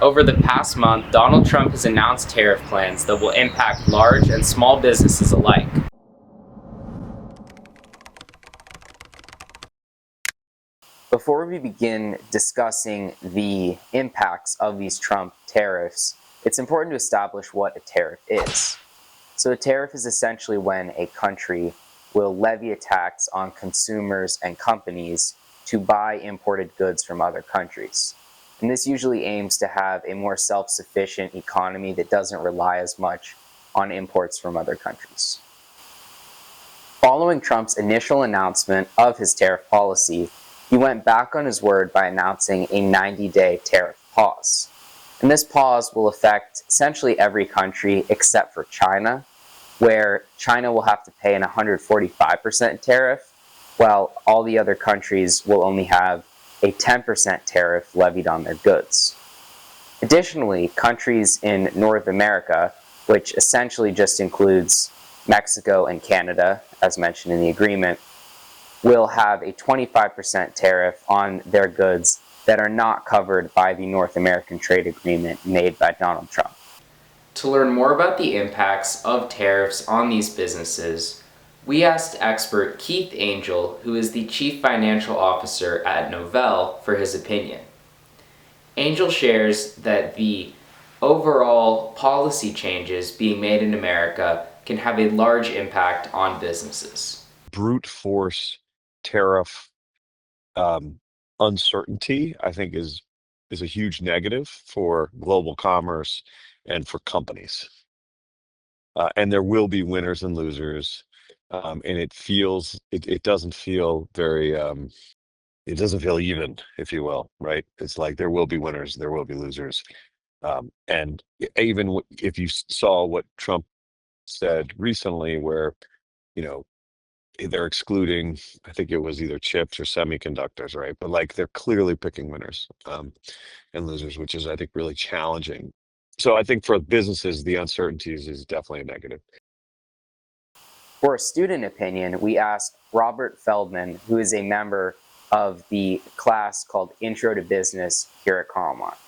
Over the past month, Donald Trump has announced tariff plans that will impact large and small businesses alike. Before we begin discussing the impacts of these Trump tariffs, it's important to establish what a tariff is. So a tariff is essentially when a country will levy a tax on consumers and companies to buy imported goods from other countries. And this usually aims to have a more self-sufficient economy that doesn't rely as much on imports from other countries. Following Trump's initial announcement of his tariff policy, he went back on his word by announcing a 90-day tariff pause. And this pause will affect essentially every country except for China, where China will have to pay an 145% tariff, while all the other countries will only have a 10% tariff levied on their goods. Additionally, countries in North America, which essentially just includes Mexico and Canada, as mentioned in the agreement, will have a 25% tariff on their goods that are not covered by the North American trade agreement made by Donald Trump. To learn more about the impacts of tariffs on these businesses, we asked expert Keith Angel, who is the Chief Financial Officer at Novell, for his opinion. Angel shares that the overall policy changes being made in America can have a large impact on businesses. Brute force tariff uncertainty, I think, is a huge negative for global commerce and for companies. And there will be winners and losers. And it doesn't feel very, it doesn't feel even, if you will, right? It's like there will be winners, there will be losers. And even if you saw what Trump said recently, where, they're excluding, I think it was either chips or semiconductors, right? But like they're clearly picking winners and losers, which is, I think, really challenging. So I think for businesses, the uncertainties is definitely a negative. For a student opinion, we asked Robert Feldman, who is a member of the class called Intro to Business here at Carlmont.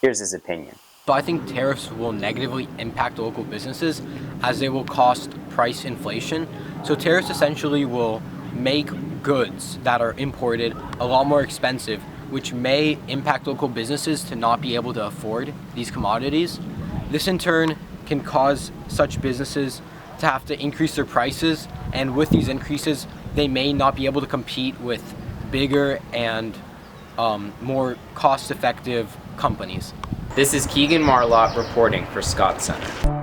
Here's his opinion. So I think tariffs will negatively impact local businesses as they will cost price inflation. So tariffs essentially will make goods that are imported a lot more expensive, which may impact local businesses to not be able to afford these commodities. This in turn can cause such businesses to have to increase their prices, and with these increases, they may not be able to compete with bigger and more cost-effective companies. This is Keegan Marlott reporting for Scott Center.